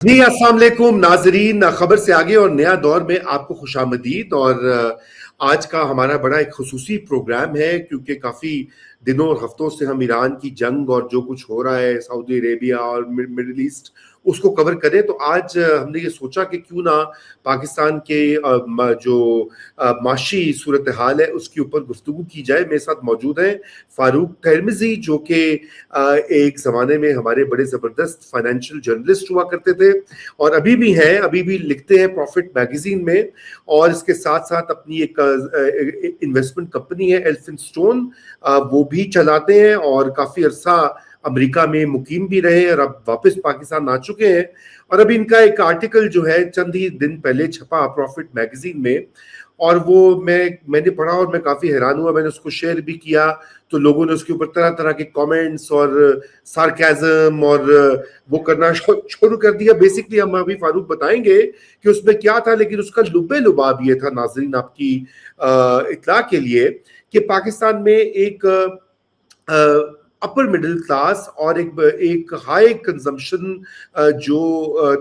جی अस्सलाम वालेकुम नाजरीन, खबर से आगे और नया दौर में आपको खुशामदीद। और आज का हमारा बड़ा एक खुसूसी प्रोग्राम है क्योंकि काफ़ी दिनों और हफ्तों से हम ईरान की जंग और जो कुछ हो रहा है सऊदी अरेबिया और मिडिल ईस्ट उसको कवर करें। तो आज हमने ये सोचा कि क्यों ना पाकिस्तान के जो माशी सूरत हाल है उसके ऊपर गुफ्तगू की जाए। मेरे साथ मौजूद हैं फारूक तिरमिज़ी, जो कि एक ज़माने में हमारे बड़े ज़बरदस्त फाइनेंशियल जर्नलिस्ट हुआ करते थे और अभी भी हैं, अभी भी लिखते हैं प्रॉफिट मैगजीन में। और इसके साथ साथ अपनी एक इन्वेस्टमेंट कंपनी है एल्फिनस्टोन, वो भी चलाते हैं और काफ़ी अरसा अमेरिका में मुकीम भी रहे और अब वापस पाकिस्तान आ चुके हैं। और अभी इनका एक आर्टिकल जो है चंद ही दिन पहले छपा प्रॉफिट मैगजीन में, और वो मैंने पढ़ा और मैं काफ़ी हैरान हुआ। मैंने उसको शेयर भी किया तो लोगों ने उसके ऊपर तरह तरह के कमेंट्स और सार्केज़म और वो करना शुरू कर दिया। बेसिकली हम अभी फारूक बताएंगे कि उसमें क्या था, लेकिन उसका लुब्बे लुबाब ये था नाज़रीन आपकी इत्तला के लिए कि पाकिस्तान में एक अपर मिडिल क्लास और एक हाई कंजम्पशन जो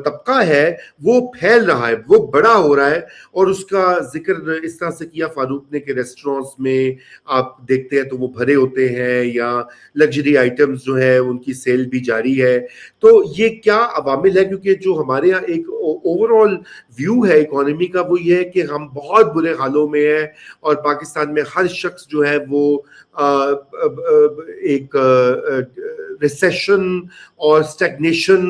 तबका है वो फैल रहा है, वो बड़ा हो रहा है। और उसका जिक्र इस तरह से किया फारूक ने कि रेस्टोरेंट्स में आप देखते हैं तो वो भरे होते हैं या लग्जरी आइटम्स जो है उनकी सेल भी जारी है। तो ये क्या अवामिल है, क्योंकि जो हमारे यहाँ एक ओवरऑल व्यू है इकोनॉमी का वो ये है कि हम बहुत बुरे हालों में हैं और पाकिस्तान में हर शख्स जो है वो एक रिसेशन और स्टैग्नेशन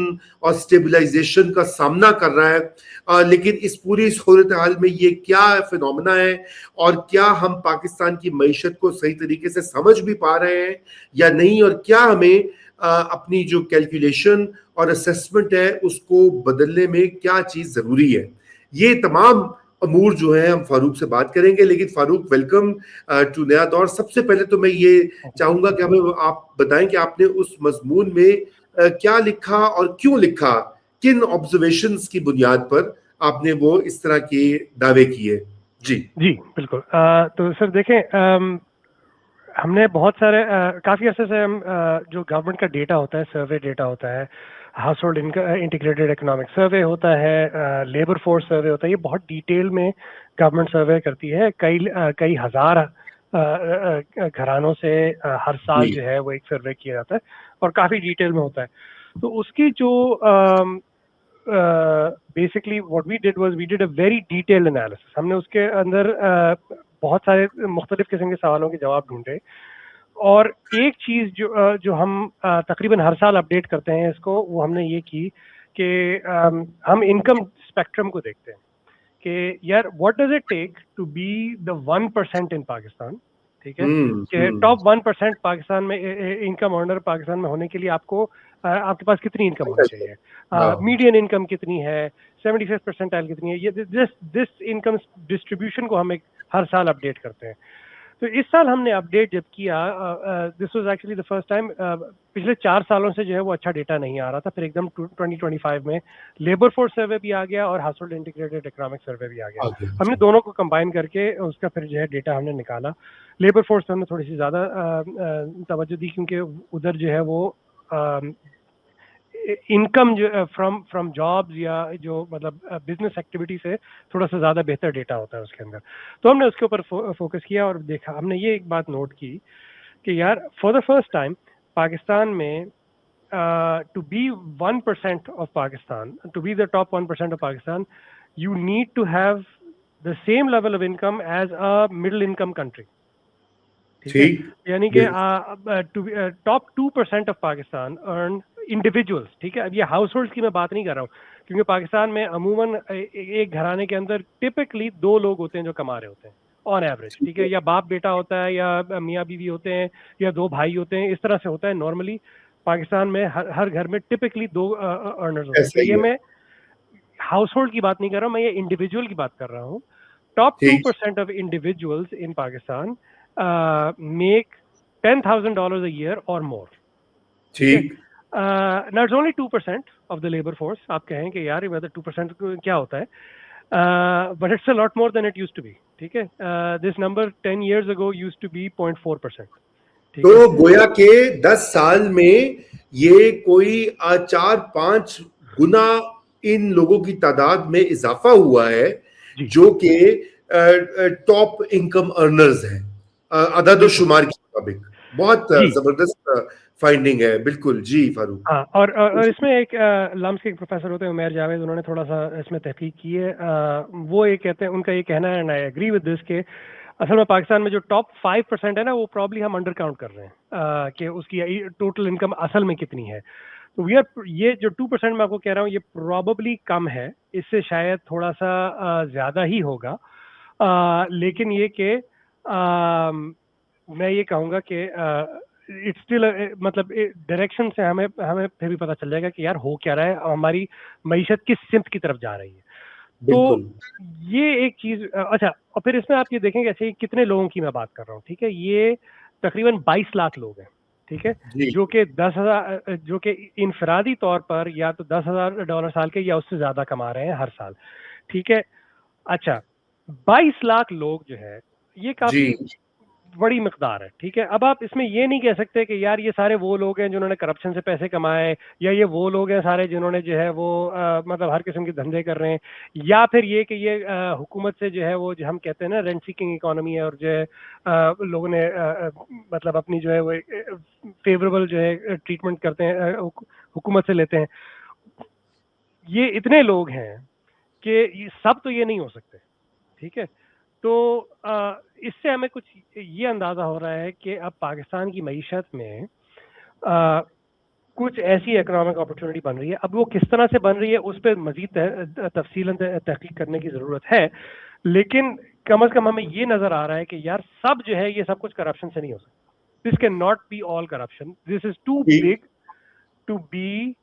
और स्टेबलाइजेशन का सामना कर रहा है। लेकिन इस पूरी सूरत हाल में ये क्या फिनोमेना है और क्या हम पाकिस्तान की मईशत को सही तरीके से समझ भी पा रहे हैं या नहीं, और क्या हमें अपनी जो कैलकुलेशन और असेसमेंट है उसको बदलने में क्या चीज़ ज़रूरी है। ये तमाम अमूर जो है हम फारूक से बात करेंगे। लेकिन फारूक, वेलकम टू नया दौर। सबसे पहले तो मैं ये चाहूंगा कि हमें आप बताएं कि आपने उस मजमून में क्या लिखा और क्यों लिखा, किन ऑब्जर्वेशंस की बुनियाद पर आपने वो इस तरह के दावे किए। जी बिल्कुल। तो सर देखें, हमने बहुत सारे काफ़ी अर्से से हम जो गवर्नमेंट का डेटा होता है, सर्वे डेटा होता है, house hold integrated economic survey होता है, लेबर फोर्स सर्वे होता है, ये बहुत डिटेल में गवर्नमेंट सर्वे करती है। कई हज़ार घरानों से हर साल जो है वो एक सर्वे किया जाता है और काफ़ी डिटेल में होता है। तो उसकी जो basically what we did a very detailed analysis. हमने उसके अंदर बहुत सारे मुख्तलिफ किस्म के सवालों के जवाब ढूंढे और एक चीज़ जो हम तकरीबन हर साल अपडेट करते हैं इसको, वो हमने ये की कि हम इनकम स्पेक्ट्रम को देखते हैं कि यार what does it take to be the 1% in Pakistan. ठीक है कि टॉप 1% पाकिस्तान में इनकम अर्नर पाकिस्तान में होने के लिए आपके पास कितनी इनकम होनी चाहिए, मीडियन इनकम कितनी है, 75th परसेंटाइल कितनी है। ये दिस इनकम डिस्ट्रीब्यूशन को हम हर साल अपडेट करते हैं। तो इस साल हमने अपडेट जब किया, this was actually the first time. पिछले 4 सालों से जो है वो अच्छा डेटा नहीं आ रहा था, फिर एकदम 2025 में लेबर फोर्स सर्वे भी आ गया और house hold integrated economic survey भी आ गया। हमने दोनों को कंबाइन करके उसका फिर जो है डेटा हमने निकाला। लेबर फोर्स पे हमने थोड़ी सी ज़्यादा तवज्जो दी क्योंकि उधर जो है वो इनकम जो फ्रॉम जॉब्स या जो मतलब बिजनेस एक्टिविटी से थोड़ा सा ज़्यादा बेहतर डेटा होता है उसके अंदर। तो हमने उसके ऊपर फोकस किया और देखा, हमने ये एक बात नोट की कि यार for the first time Pakistan में to be 1% of Pakistan, to be the top 1% of Pakistan, you need to have the same level of income as a middle income country. ठीक है, यानी कि top 2% of Pakistan earn individuals. ठीक है, अब ये हाउस होल्ड की मैं बात नहीं कर रहा हूँ क्योंकि पाकिस्तान में अमूमन एक घराने के अंदर टिपिकली 2 लोग होते हैं जो कमा रहे होते हैं ऑन एवरेज। ठीक है, या बाप बेटा होता है या मियाँ बीवी होते हैं या 2 भाई होते हैं, इस तरह से होता है नॉर्मली पाकिस्तान में। हर घर में टिपिकली 2 अर्नर्स होते हैं। तो ये मैं हाउस होल्ड की बात नहीं कर रहा हूँ, मैं ये इंडिविजुअल की बात कर रहा हूँ। Top 2% of individuals in Pakistan make $10,000 a year or more. ठीक। Now it's only 2% of the labor force. आप कहें कि यार ये 2% क्या होता है, but it's a lot more than it used to be. ठीक है, this number 10 years ago used to be 0.4%. तो गोया के 10 साल में ये कोई 4-5 गुना ان لوگوں کی تعداد میں اضافہ ہوا ہے جی جو کہ ٹاپ انکم ارنرز ہیں عدد و بالکل شمار کے مطابق. بہت جی زبردست فائنڈنگ ہے. بالکل جی فاروق. ہاں اور اس میں ایک لمس کے ایک پروفیسر ہوتے ہیں عمیر جاوید, انہوں نے تھوڑا سا اس میں تحقیق کی ہے. وہ یہ کہتے ہیں, ان کا یہ کہنا ہے and I agree with this, کہ اصل میں پاکستان میں جو ٹاپ 5% ہے نا, وہ پرابلی ہم انڈر کاؤنٹ کر رہے ہیں کہ اس کی ٹوٹل انکم اصل میں کتنی ہے. تو وی آر, یہ جو 2% میں آپ کو کہہ رہا ہوں, یہ پرابلی کم ہے, اس سے شاید تھوڑا سا زیادہ ہی ہوگا. لیکن یہ کہ میں یہ کہوں گا کہ اٹس اسٹل, مطلب ڈائریکشن سے ہمیں پھر بھی پتہ چل جائے گا کہ یار ہو کیا رہا ہے, ہماری معیشت کس سمت کی طرف جا رہی ہے. تو بالکل یہ ایک چیز. اچھا, اور پھر اس میں آپ یہ دیکھیں گے, ایسے کتنے لوگوں کی میں بات کر رہا ہوں, ٹھیک ہے, یہ تقریباً 22 لاکھ لوگ ہیں, ٹھیک ہے, جی جو کہ 10,000, جو کہ انفرادی طور پر یا تو $10,000 سال کے یا اس سے زیادہ کما رہے ہیں ہر سال, ٹھیک ہے. اچھا, 22 لاکھ لوگ جو ہے, یہ جی کافی بڑی مقدار ہے, ٹھیک ہے. اب آپ اس میں یہ نہیں کہہ سکتے کہ یار یہ سارے وہ لوگ ہیں جنہوں نے کرپشن سے پیسے کمائے, یا یہ وہ لوگ ہیں سارے جنہوں نے جو ہے وہ مطلب ہر قسم کے دھندے کر رہے ہیں, یا پھر یہ کہ یہ حکومت سے جو ہے وہ جو ہم کہتے ہیں نا رینٹ سیکنگ اکانومی ہے, اور جو ہے لوگوں نے مطلب اپنی جو ہے وہ فیوریبل جو ہے ٹریٹمنٹ کرتے ہیں, حکومت سے لیتے ہیں. یہ اتنے لوگ ہیں کہ سب تو یہ نہیں ہو سکتے, ٹھیک ہے. تو اس سے ہمیں کچھ یہ اندازہ ہو رہا ہے کہ اب پاکستان کی معیشت میں کچھ ایسی اکنامک اپرچونٹی بن رہی ہے. اب وہ کس طرح سے بن رہی ہے اس پہ مزید تفصیل تحقیق کرنے کی ضرورت ہے, لیکن کم از کم ہمیں یہ نظر آ رہا ہے کہ یار سب جو ہے یہ سب کچھ کرپشن سے نہیں ہو سکتا. This can not be all corruption, this is too big to be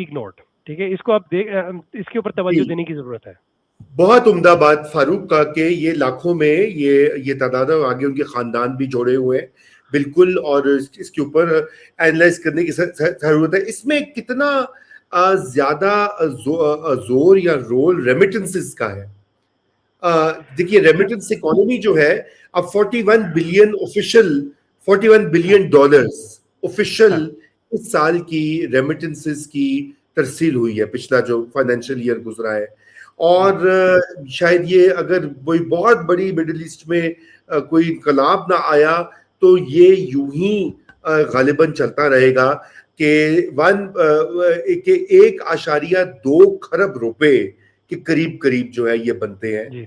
ignored, ٹھیک ہے. اس کو آپ اس کے اوپر توجہ دینے کی ضرورت ہے. بہت عمدہ بات فاروق کا کہ یہ لاکھوں میں یہ تعداد ہے, آگے ان کے خاندان بھی جوڑے ہوئے ہیں بالکل, اور اس کے اوپر اینالائز کرنے کی ضرورت ہے. اس میں کتنا زیادہ زور یا رول ریمیٹنسز کا ہے. دیکھیے ریمیٹنس اکانومی جو ہے اب 41 بلین آفیشل $41 بلین آفیشل اس سال کی ریمیٹنسز کی ترسیل ہوئی ہے, پچھلا جو فائنینشیل ایئر گزرا ہے. اور شاید یہ اگر کوئی بہت بڑی مڈل ایسٹ میں کوئی انقلاب نہ آیا تو یہ یوں ہی غالباً چلتا رہے گا کہ 1.2 کھرب روپے کے قریب جو ہے یہ بنتے ہیں,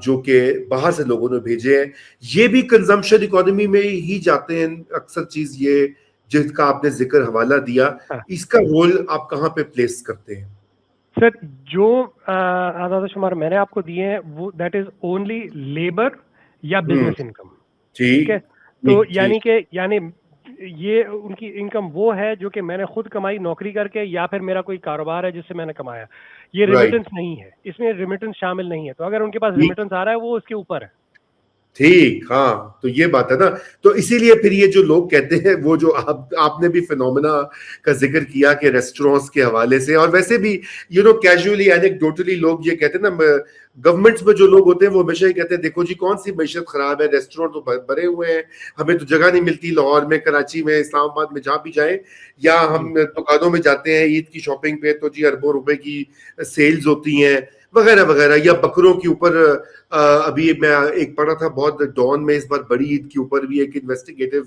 جو کہ باہر سے لوگوں نے بھیجے ہیں. یہ بھی کنزمپشن اکانومی میں ہی جاتے ہیں اکثر چیز, یہ جس کا آپ نے ذکر حوالہ دیا, اس کا رول آپ کہاں پہ پلیس کرتے ہیں؟ سر جو اعداد و شمار میں نے آپ کو دیے ہیں وہ دیٹ از اونلی لیبر یا بزنس انکم, ٹھیک ہے. تو یعنی یہ ان کی انکم وہ ہے جو کہ میں نے خود کمائی نوکری کر کے, یا پھر میرا کوئی کاروبار ہے جس سے میں نے کمایا. یہ ریمیٹنس نہیں ہے, اس میں ریمیٹنس شامل نہیں ہے. تو اگر ان کے پاس ریمیٹنس آ رہا ہے وہ اس کے اوپر ہے. ٹھیک, ہاں, تو یہ بات ہے نا. تو اسی لیے پھر یہ جو لوگ کہتے ہیں, وہ جو آپ نے بھی فینومینا کا ذکر کیا کہ ریسٹورینٹس کے حوالے سے, اور ویسے بھی کیجولی اینیکڈوٹلی لوگ یہ کہتے ہیں نا, گورنمنٹس میں جو لوگ ہوتے ہیں وہ ہمیشہ ہی کہتے ہیں دیکھو جی کون سی معیشت خراب ہے, ریسٹورینٹ تو بھرے ہوئے ہیں, ہمیں تو جگہ نہیں ملتی, لاہور میں, کراچی میں, اسلام آباد میں, جہاں بھی جائیں, یا ہم دکانوں میں جاتے ہیں عید کی شاپنگ پہ تو جی اربوں روپے کی سیلز ہوتی ہیں وغیرہ وغیرہ, یا بکروں کے اوپر. ابھی میں ایک پڑھا تھا بہت ڈان میں اس بار بڑی عید کے اوپر بھی ایک انویسٹیگیٹو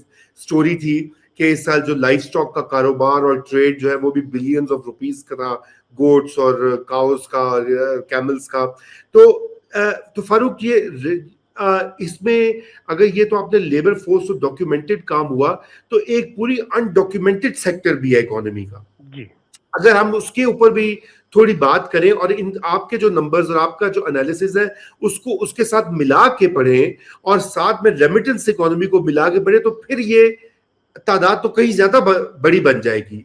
سٹوری تھی کہ اس سال جو لائف سٹاک کا کاروبار اور ٹریڈ جو ہے وہ بھی بلینز آف روپیز کا تھا, گوٹس اور کاؤز کا اور کیملز کا. تو فاروق یہ اس میں اگر یہ تو آپ نے لیبر فورس تو ڈاکیومنٹڈ کام ہوا, تو ایک پوری انڈاکیومنٹڈ سیکٹر بھی ہے اکانومی کا. جی, اگر ہم اس کے اوپر بھی تھوڑی بات کریں اور آپ کے جو نمبرز اور آپ کا جو انالیسز ہے اس کو اس کے ساتھ ملا کے پڑھیں, اور ساتھ میں ریمیٹنس اکانومی کو ملا کے پڑھیں, تو پھر یہ تعداد تو کہیں زیادہ بڑی بن جائے گی.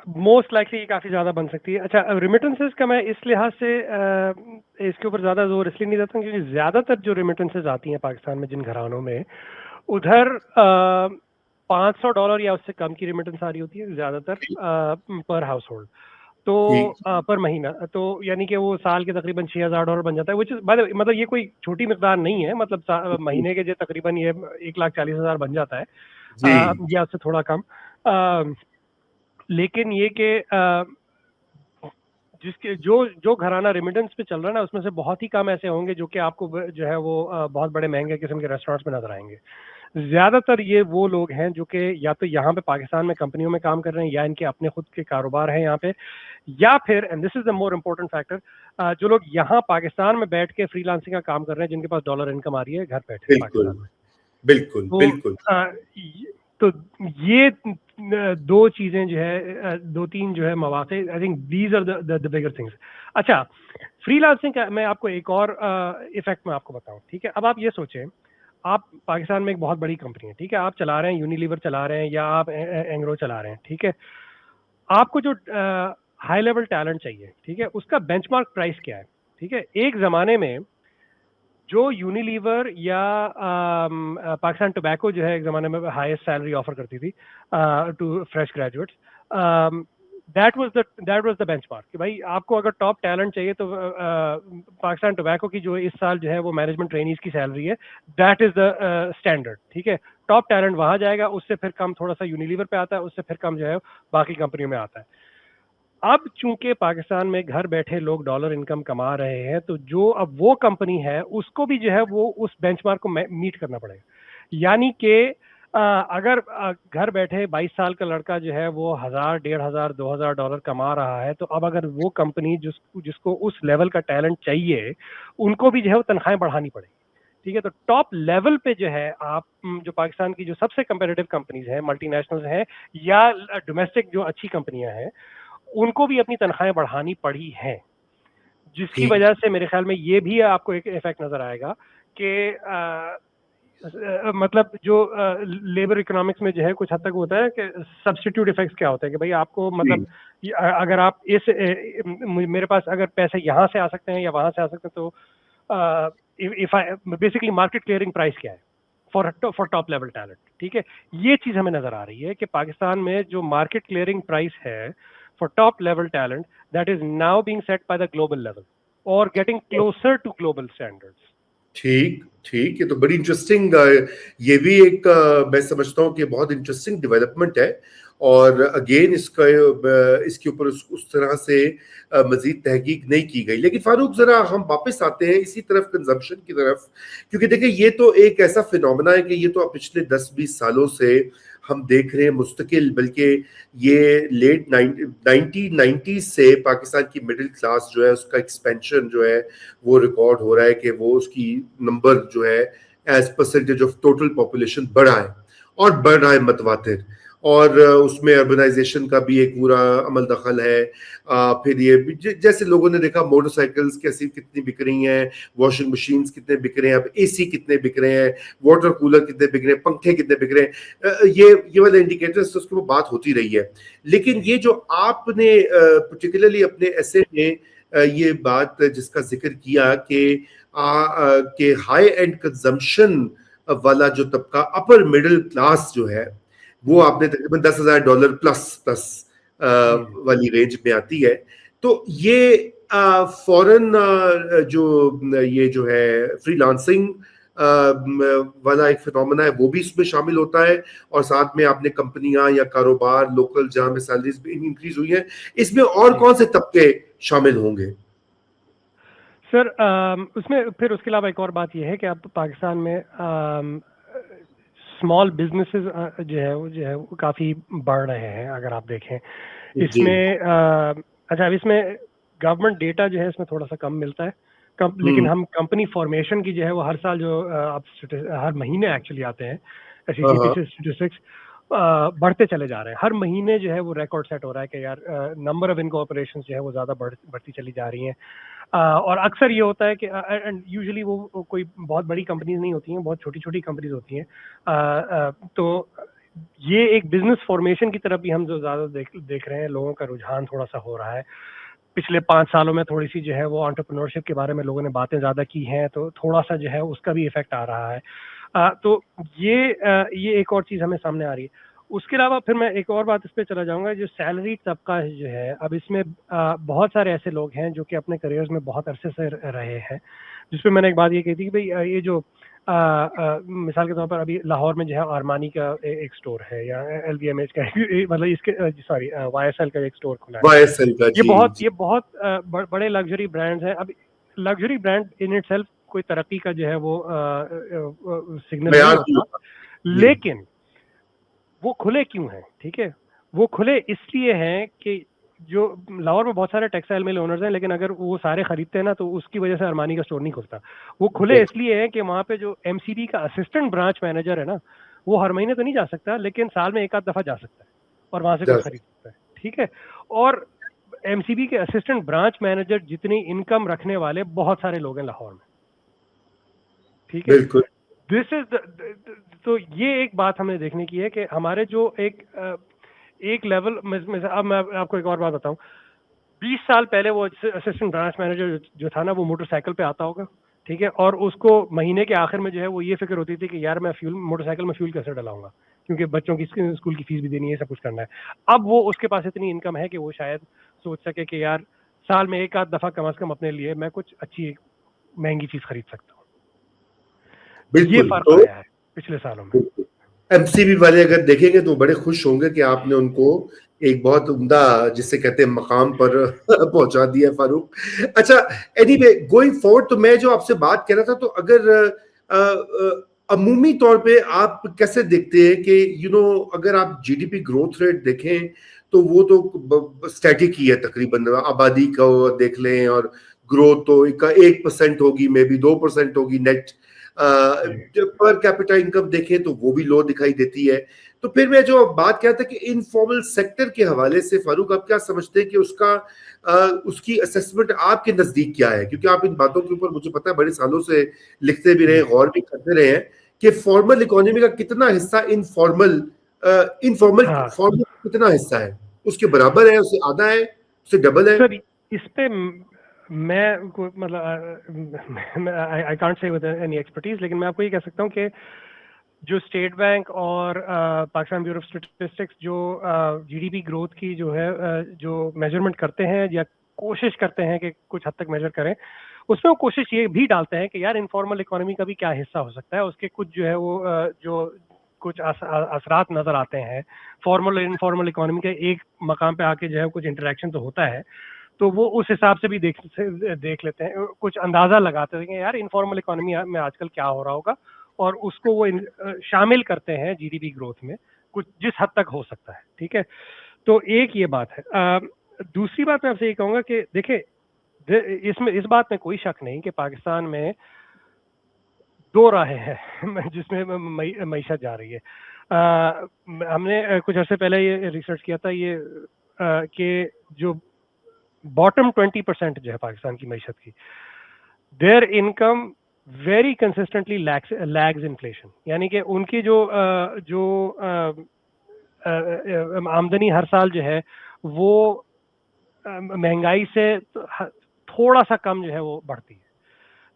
موسٹ لائکلی کافی زیادہ بن سکتی ہے. اچھا, ریمیٹنسز کا میں اس لحاظ سے اس کے اوپر زیادہ زور اس لیے نہیں دیتا ہوں کیونکہ زیادہ تر جو ریمیٹنسز آتی ہیں پاکستان میں جن گھرانوں میں, ادھر $500 یا اس سے کم کی ریمیٹنس آ رہی ہوتی ہے زیادہ تر پر ہاؤس ہولڈ, تو پر مہینہ. تو یعنی کہ وہ سال کے تقریباً $6,000 بن جاتا ہے, مطلب یہ کوئی چھوٹی مقدار نہیں ہے, مطلب مہینے کے جو تقریباً یہ 1,40,000 بن جاتا ہے, یا اس سے تھوڑا کم. لیکن یہ کہ जिसके जो घराना रेमिटेंस पे चल रहा है ना, उसमें से बहुत ही कम ऐसे होंगे जो कि आपको जो है वो बहुत बड़े महंगे किस्म के रेस्टोरेंट्स में नजर आएंगे। ज्यादातर ये वो लोग हैं जो कि या तो यहाँ पे पाकिस्तान में कंपनियों में काम कर रहे हैं, या इनके अपने खुद के कारोबार हैं यहाँ पे, या फिर, and this is the more important factor, जो लोग यहाँ पाकिस्तान में बैठ के फ्रीलांसिंग का काम कर रहे हैं, जिनके पास डॉलर इनकम आ रही है घर बैठे बिल्कुल, पाकिस्तान में। बिल्कुल, तो बिल्कुल। तो ये दो चीजें जो है, दो तीन जो है मौके, I think these are the bigger things. अच्छा, फ्रीलांसिंग का मैं आपको एक और इफेक्ट मैं आपको बताऊं, ठीक है। अब आप ये सोचें, आप पाकिस्तान में एक बहुत बड़ी कंपनी है, ठीक है, आप चला रहे हैं, यूनिलीवर चला रहे हैं, या आप एंग्रो चला रहे हैं, ठीक है। आपको जो हाई लेवल टैलेंट चाहिए, ठीक है, उसका बेंचमार्क प्राइस क्या है, ठीक है। एक जमाने में जो यूनिलीवर या पाकिस्तान टोबैको जो है एक ज़माने में हाईएस्ट सैलरी ऑफर करती थी to fresh graduates, that was the benchmark कि भाई आपको अगर टॉप टैलेंट चाहिए तो पाकिस्तान टोबैको की जो इस साल जो है वो मैनेजमेंट ट्रेनीज की सैलरी है, दैट इज द स्टैंडर्ड, ठीक है। टॉप टैलेंट वहां जाएगा, उससे फिर कम थोड़ा सा यूनिलीवर पे आता है, उससे फिर कम जो है बाकी कंपनियों में आता है। अब चूंकि पाकिस्तान में घर बैठे लोग डॉलर इनकम कमा रहे हैं, तो जो अब वो कंपनी है उसको भी जो है वो उस बेंचमार्क को मीट करना पड़ेगा। यानी कि अगर घर बैठे 22 साल का लड़का जो है वो 1000, 1500, $2000 कमा रहा है, तो अब अगर वो कंपनी जिसको उस लेवल का टैलेंट चाहिए, उनको भी जो है वो तनख्वाहें बढ़ानी पड़ेगी, ठीक है। तो टॉप लेवल पे जो है आप जो पाकिस्तान की जो सबसे कंपेटिटिव कंपनीज हैं, मल्टीनेशनल्स हैं, या डोमेस्टिक जो अच्छी कंपनियां हैं, उनको भी अपनी तनख्वाहें बढ़ानी पड़ी हैं, जिसकी ठीक। वजह से मेरे ख्याल में ये भी आपको एक इफेक्ट नजर आएगा कि मतलब जो लेबर इकोनॉमिक्स में जो है कुछ हद तक होता है कि सब्स्टिट्यूट इफेक्ट्स क्या होते हैं कि भाई आपको मतलब अगर आप मेरे पास अगर पैसे यहाँ से आ सकते हैं या वहां से आ सकते हैं, तो if I basically market clearing price क्या है फॉर टॉप लेवल टैलेंट, ठीक है। ये चीज हमें नजर आ रही है कि पाकिस्तान में जो मार्केट क्लियरिंग प्राइस है for top level talent, that is now being set by the global level or getting closer to global standards. ठीक ठीक, ये तो बड़ी इंटरेस्टिंग, ये भी एक मैं समझता हूँ कि बहुत इंटरेस्टिंग डेवलपमेंट है। और अगेन इसके ऊपर उस तरह से मजीद तहकीक नहीं की गई। लेकिन फारूक, जरा हम वापस आते हैं इसी तरफ, कंजम्पशन की तरफ, क्योंकि देखिए ये तो एक ऐसा फिनोमेना है कि ये तो पिछले 10-20 सालों से हम देख रहे हैं मुस्तकिल, बल्कि ये लेट 1990 से पाकिस्तान की मिडिल क्लास जो है उसका एक्सपेंशन जो है वो रिकॉर्ड हो रहा है कि वो उसकी नंबर जो है as percentage of total population बढ़ा है, और बढ़ रहा है मतवातिर। और उसमें अर्बनाइजेशन का भी एक पूरा अमल दखल है। फिर ये जैसे लोगों ने देखा मोटरसाइकिल्स कैसी कितनी बिक रही हैं, वॉशिंग मशीन्स कितने बिक रहे हैं, अब एसी कितने बिक रहे हैं, वाटर कूलर कितने बिक रहे हैं, पंखे कितने बिक रहे हैं, ये वाले इंडिकेटर्स तो उसके ऊपर बात होती रही है। लेकिन ये जो आपने पर्टिकुलरली अपने ऐसे में ये बात जिसका जिक्र किया कि हाई एंड कंजम्पशन वाला जो तबका, अपर मिडिल क्लास जो है, वो आपने तकरीबन $10,000 प्लस वाली रेंज में आती है। तो ये फॉरेन जो है फ्रीलांसिंग वाला एक फिनोमेना है, वो भी इसमें शामिल होता है। और साथ में आपने कंपनियां या कारोबार लोकल जहां में सैलरीज भी इंक्रीज हुई है, इसमें और कौन से तबके शामिल होंगे? सर उसमें फिर उसके अलावा एक और बात यह है कि अब पाकिस्तान में स्मॉल बिजनेसेस जो है वो काफ़ी बढ़ रहे हैं, अगर आप देखें इसमें। अच्छा, इसमें गवर्नमेंट डेटा जो है इसमें थोड़ा सा कम मिलता है, लेकिन हम कंपनी फॉर्मेशन की जो है वो हर साल जो आप हर महीने एक्चुअली आते हैं SECP से स्टेटिस्टिक्स बढ़ते चले जा रहे हैं। हर महीने जो है वो रिकॉर्ड सेट हो रहा है कि यार नंबर ऑफ इनकॉर्पोरेशंस जो है वो ज़्यादा बढ़ती चली जा रही हैं। और अक्सर ये होता है कि एंड यूजुअली वो कोई बहुत बड़ी कंपनीज नहीं होती हैं, बहुत छोटी छोटी कंपनीज होती हैं। तो ये एक बिजनेस फॉर्मेशन की तरफ भी हम जो ज़्यादा देख रहे हैं, लोगों का रुझान थोड़ा सा हो रहा है। पिछले 5 सालों में थोड़ी सी जो है वो एंटरप्रेन्योरशिप के बारे में लोगों ने बातें ज़्यादा की हैं, तो थोड़ा सा जो है उसका भी इफेक्ट आ रहा है। तो ये एक और चीज़ हमें सामने आ रही है। उसके अलावा फिर मैं एक और बात इस पर चला जाऊंगा, जो सैलरी तबका जो है, अब इसमें बहुत सारे ऐसे लोग हैं जो कि अपने करियर्स में बहुत अरसे से रहे हैं, जिसपे मैंने एक बात ये कही थी कि भाई ये जो मिसाल के तौर पर अभी लाहौर में जो है आरमानी का एक स्टोर है, या LVMH का मतलब इसके सॉरी YSL का एक स्टोर खुला है। YSL का, जी ये बहुत बड़े लग्जरी ब्रांड्स हैं। अब लग्जरी ब्रांड इन इटसेल्फ कोई तरक्की का जो है वो सिग्नल नहीं होता, लेकिन वो खुले क्यों हैं? ठीक है, वो खुले इसलिए हैं कि जो लाहौर में बहुत सारे टेक्सटाइल मिल ओनर्स हैं, लेकिन अगर वो सारे खरीदते हैं ना तो उसकी वजह से अरमानी का स्टोर नहीं खुलता। वो खुले इसलिए हैं कि वहाँ पे जो MCB का असिस्टेंट ब्रांच मैनेजर है ना, वो हर महीने तो नहीं जा सकता, लेकिन साल में एक आध दफा जा सकता है और वहां से कुछ खरीद सकता है। ठीक है, और MCB के असिस्टेंट ब्रांच मैनेजर जितनी इनकम रखने वाले बहुत सारे लोग हैं लाहौर में। ठीक है, बिल्कुल। दिस इज तो ये एक बात हमें देखने की है कि हमारे जो एक लेवल में अब मैं आपको एक और बात बताऊं, 20 साल पहले वो असिस्टेंट ब्रांच मैनेजर जो था ना, वो मोटरसाइकिल पे आता होगा, ठीक है, और उसको महीने के आखिर में जो है वो ये फिक्र होती थी कि यार मैं मोटरसाइकिल में फ्यूल कैसे डलाऊंगा, क्योंकि बच्चों की स्कूल की फीस भी देनी है, सब कुछ करना है। अब वो उसके पास इतनी इनकम है कि वो शायद सोच सके कि यार साल में एक आध दफा कम से कम अपने लिए मैं कुछ अच्छी महंगी चीज खरीद सकता हूँ। ये फर्क आया है पिछले सालों में। MCB वाले अगर देखेंगे तो बड़े खुश होंगे कि आपने उनको एक बहुत उम्दा, जिसे कहते हैं, मकाम पर पहुंचा दिया फारूक। अच्छा, एनीवे गोइंग फॉरवर्ड, तो मैं जो आपसे बात कर रहा था, तो अगर अमूमी तौर पे आप कैसे देखते हैं कि अगर आप GDP ग्रोथ रेट देखें तो वो तो स्टैटिक ही है तकरीबन, आबादी को देख लें और ग्रोथ तो 1% होगी, मे बी 2% होगी नेट। पर कैपिटा इनकम देखें तो वो भी लो दिखाई देती है। तो फिर मैं जो बात कह रहा था कि इनफॉर्मल सेक्टर के हवाले से फारूक, आप क्या समझते हैं कि उसकी असेसमेंट आपके नजदीक क्या है? क्योंकि आप इन बातों के ऊपर, मुझे पता है, बड़े सालों से लिखते भी रहे, गौर भी करते रहे हैं कि फॉर्मल इकोनॉमी का कितना हिस्सा इनफॉर्मल कितना हिस्सा है, उसके बराबर है, उससे आधा है, उससे डबल है? सर, इस पे मैं मतलब I can't say with any expertise, लेकिन मैं आपको ये कह सकता हूँ कि जो स्टेट बैंक और पाकिस्तान ब्यूरो ऑफ स्टैटिस्टिक्स जो GDP ग्रोथ की जो है जो मेजरमेंट करते हैं या कोशिश करते हैं कि कुछ हद तक मेजर करें, उसमें वो कोशिश ये भी डालते हैं कि यार इनफॉर्मल इकोनॉमी का भी क्या हिस्सा हो सकता है। उसके कुछ जो है वो जो कुछ असरात नजर आते हैं। फॉर्मल और इनफॉर्मल इकोनॉमी के एक मकाम पे आके जो है कुछ इंटरेक्शन तो होता है, तो वो उस हिसाब से भी देख लेते हैं, कुछ अंदाजा लगाते हैं कि यार इनफॉर्मल इकोनॉमी में आजकल क्या हो रहा होगा, और उसको वो शामिल करते हैं GDP ग्रोथ में, कुछ जिस हद तक हो सकता है। ठीक है, तो एक ये बात है। दूसरी बात मैं आपसे ये कहूँगा कि देखिए, इस बात में कोई शक नहीं कि पाकिस्तान में दो राहें हैं जिसमें मईशत जा रही है। हमने कुछ अर्से पहले ये रिसर्च किया था ये कि जो बॉटम 20% जो है पाकिस्तान की मईशत की, their income very consistently lags inflation, यानी कि उनकी जो आमदनी हर साल जो है वो महंगाई से थोड़ा सा कम जो है वो बढ़ती है,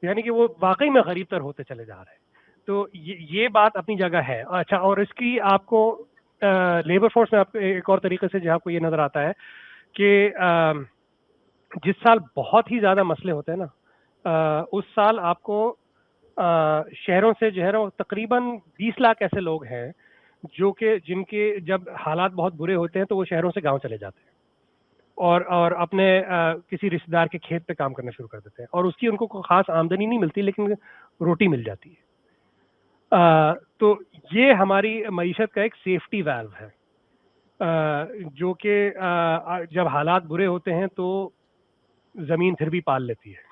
यानी कि वो वाकई में गरीब तर होते चले जा रहे हैं। तो ये बात अपनी जगह है। अच्छा, और इसकी आपको लेबर फोर्स में आपको एक और तरीके से जो आपको ये नजर आता है कि जिस साल बहुत ही ज्यादा मसले होते हैं ना, उस साल आपको शहरों से जो है ना तकरीबन 20 लाख ऐसे लोग हैं जो कि जिनके जब हालात बहुत बुरे होते हैं तो वो शहरों से गांव चले जाते हैं और अपने किसी रिश्तेदार के खेत पे काम करना शुरू कर देते हैं, और उसकी उनको कोई खास आमदनी नहीं मिलती, लेकिन रोटी मिल जाती है। तो ये हमारी मईशत का एक सेफ्टी वाल्व है, जो कि जब हालात बुरे होते हैं तो जमीन फिर भी पाल लेती है।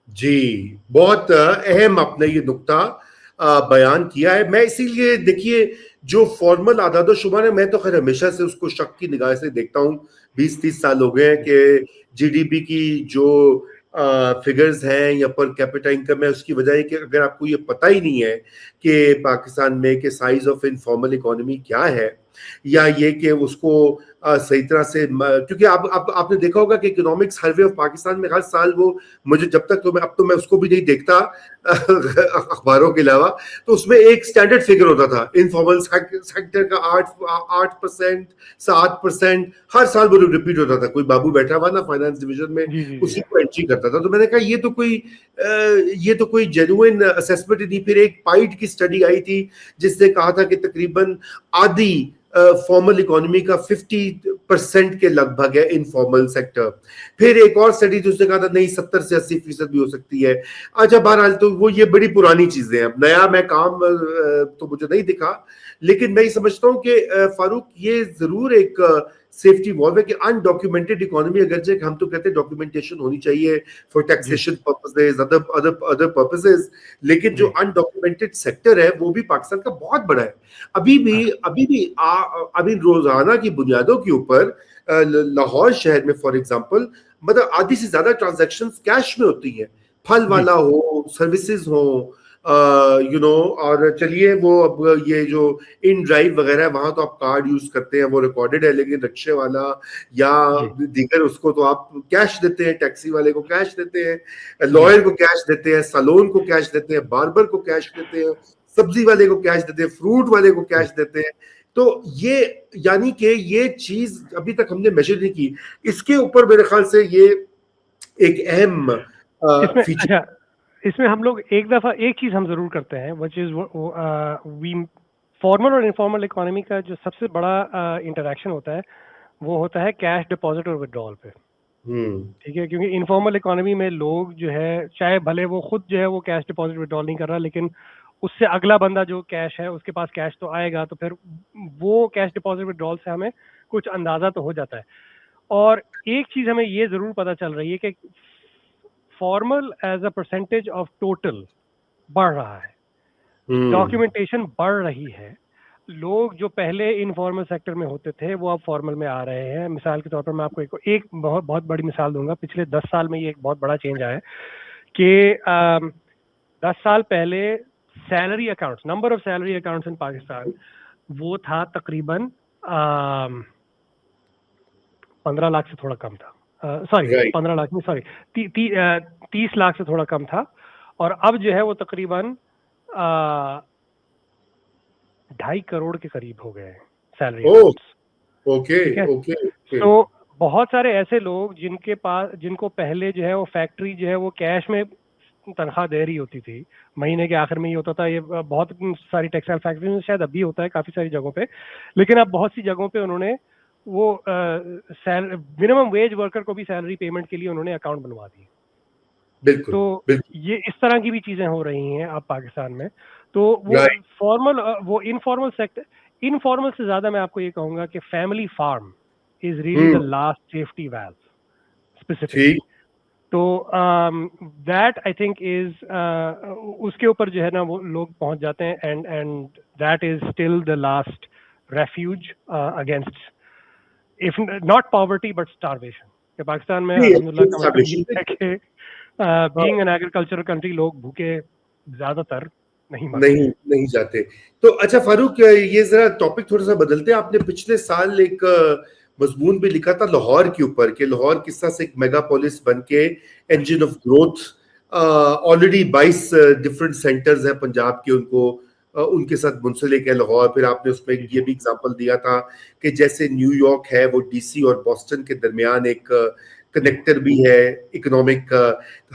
जी, बहुत अहम आपने ये नुक्ता बयान किया है। मैं इसीलिए, देखिए, जो फॉर्मल आदाद शुमार है, मैं तो खैर हमेशा से उसको शक की निगाह से देखता हूँ। 20-30 साल हो गए कि GDP की जो फिगर्स हैं या पर कैपिटा इनकम है, उसकी वजह है कि अगर आपको ये पता ही नहीं है कि पाकिस्तान में के साइज ऑफ इनफॉर्मल इकोनॉमी क्या है, یا یہ کہ اس کو صحیح طرح سے, کیونکہ آپ نے دیکھا ہوگا کہ اکنامک سروے آف پاکستان میں ہر سال وہ, مجھے جب تک اب تو میں اس کو بھی نہیں دیکھتا اخباروں کے علاوہ, تو اس میں ایک اسٹینڈرڈ فگر ہوتا تھا انفارمل سیکٹر کا 8%, 7%, ہر سال وہ ریپیٹ ہوتا تھا. کوئی بابو بیٹھا ہوا نا فائنانس ڈویژن میں, اسی کو انٹری کرتا تھا. تو میں نے کہا یہ تو کوئی جینوئن اسیسمنٹ نہیں. پھر ایک پائٹ کی اسٹڈی آئی تھی جس نے کہا تھا کہ تقریباً آدھی فارمل اکانومی کا 50% کے لگ بھگ ہے انفارمل سیکٹر. پھر ایک اور اسٹڈی جو اس نے کہا تھا نہیں 70 سے 80% بھی ہو سکتی ہے. اچھا بہرحال تو وہ یہ بڑی پرانی چیزیں ہیں, اب نیا میں کام تو مجھے نہیں دکھا, لیکن میں یہ سمجھتا ہوں کہ فاروق یہ ضرور ایک سیفٹی والو ہے کہ انڈاکیومنٹڈ اکانومی, اگرچہ ہم تو کہتے ہیں ڈاکیومنٹیشن ہونی چاہیے for taxation purposes, other purposes, لیکن جو انڈاکیومنٹڈ سیکٹر ہے وہ بھی پاکستان کا بہت بڑا ہے. ابھی بھی روزانہ کی بنیادوں کے اوپر لاہور شہر میں فار ایگزامپل مطلب آدھی سے زیادہ ٹرانزیکشن کیش میں ہوتی ہیں, پھل والا ہو, سروسز ہوں, اور چلیے وہ اب یہ جو ان ڈرائیو وغیرہ وہاں تو آپ کارڈ یوز کرتے ہیں وہ ریکارڈڈ ہے, لیکن رکشے والا یا دیگر اس کو تو آپ کیش دیتے ہیں, ٹیکسی والے کو کیش دیتے ہیں, لائر کو کیش دیتے ہیں, سلون کو کیش دیتے ہیں, باربر کو کیش دیتے ہیں, سبزی والے کو کیش دیتے ہیں, فروٹ والے کو کیش دیتے ہیں. تو یہ یعنی کہ یہ چیز ابھی تک ہم نے میجر نہیں کی. اس کے اوپر میرے خیال سے یہ ایک اہم فیچر. اس میں ہم لوگ ایک دفعہ ایک چیز ہم ضرور کرتے ہیں which is we فارمل اور انفارمل اکانومی کا جو سب سے بڑا انٹریکشن ہوتا ہے وہ ہوتا ہے کیش ڈپازٹ اور ودرال پہ. ٹھیک ہے, کیونکہ انفارمل اکانومی میں لوگ جو ہے چاہے بھلے وہ خود جو ہے وہ کیش ڈپازٹ ودرال نہیں کر رہا, لیکن اس سے اگلا بندہ جو کیش ہے اس کے پاس کیش تو آئے گا, تو پھر وہ کیش ڈپازٹ ودرال سے ہمیں کچھ اندازہ تو ہو جاتا ہے. اور ایک چیز ہمیں یہ ضرور پتہ چل رہی ہے کہ formal as a percentage of total بڑھ رہا ہے, ڈاکیومنٹیشن بڑھ رہی ہے. لوگ جو پہلے انفارمل سیکٹر میں ہوتے تھے وہ اب فارمل میں آ رہے ہیں. مثال کے طور پر میں آپ کو ایک بہت بڑی مثال دوں گا. پچھلے 10 سال میں یہ ایک بہت بڑا چینج آیا ہے کہ 10 سال پہلے salary accounts, number of salary accounts in Pakistan وہ تھا تقریباً 15 لاکھ سے تھوڑا کم تھا. سوری 15 لاکھ نہیں, سوری 30 لاکھ سے تھوڑا کم تھا. اور اب جو ہے وہ تقریباً 2.5 کروڑ کے قریب ہو گئے ہیں سیلری اکاؤنٹس. تو بہت سارے ایسے لوگ جن کو پہلے جو ہے وہ فیکٹری جو ہے وہ کیش میں تنخواہ دے رہی ہوتی تھی, مہینے کے آخر میں ہی ہوتا تھا. یہ بہت ساری ٹیکسٹائل فیکٹری میں شاید ابھی ہوتا ہے کافی ساری جگہوں پہ, لیکن اب بہت سی جگہوں پہ انہوں نے وہ منیمم ویج ورکر کو بھی سیلری پیمنٹ کے لیے انہوں نے اکاؤنٹ بنوا دیے. بالکل, تو یہ اس طرح کی بھی چیزیں ہو رہی ہیں اب پاکستان میں. تو وہ فارمل وہ انفارمل سیکٹر, انفارمل سے زیادہ میں آپ کو یہ کہوں گا کہ family form is really the last safety value specifically. تو دیٹ آئی تھنک از اس کے اوپر جو ہے نا وہ لوگ پہنچ جاتے ہیں, and that is still the last refuge against if not poverty but starvation. کہ پاکستان میں الحمدللہ کا مطلب یہ ہے کہ being an agricultural country لوگ بھوکے زیادہ تر نہیں جاتے. تو اچھا فاروق, یہ ذرا ٹاپک تھوڑا سا بدلتے ہیں. آپ نے پچھلے سال ایک مضمون بھی لکھا تھا لاہور کے اوپر کہ لاہور کس طرح سے ایک میگا پولس بن کے engine of growth, already 22 different centres ہیں پنجاب کے ان کے ساتھ منسلک ہے لاہور. پھر آپ نے اس میں یہ بھی ایگزامپل دیا تھا کہ جیسے نیو یارک ہے وہ ڈی سی اور بوسٹن کے درمیان ایک کنیکٹر بھی ہے اکنامک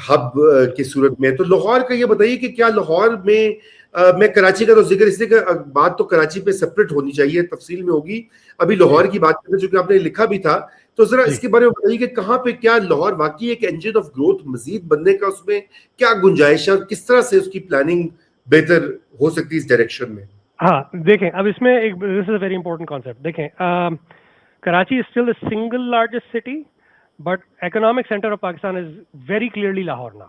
ہب کی صورت میں. تو لاہور کا یہ بتائیے کہ کیا لاہور میں کراچی کا تو ذکر اس لیے کہ بات تو کراچی پہ سپریٹ ہونی چاہیے, تفصیل میں ہوگی, ابھی لاہور کی بات کریں چونکہ آپ نے لکھا بھی تھا. تو ذرا اس کے بارے میں بتائیے کہ کہاں پہ کیا لاہور واقعی ایک انجن آف گروتھ مزید بننے کا اس میں کیا گنجائش ہے اور کس طرح سے اس کی پلاننگ بہتر ہو سکتی ہے اس ڈائریکشن میں. ہاں دیکھیں, اب اس میں ایک دس از اے ویری امپورٹنٹ کانسیپٹ. دیکھیں Karachi is still the single largest city but economic centre of Pakistan is very clearly Lahore now.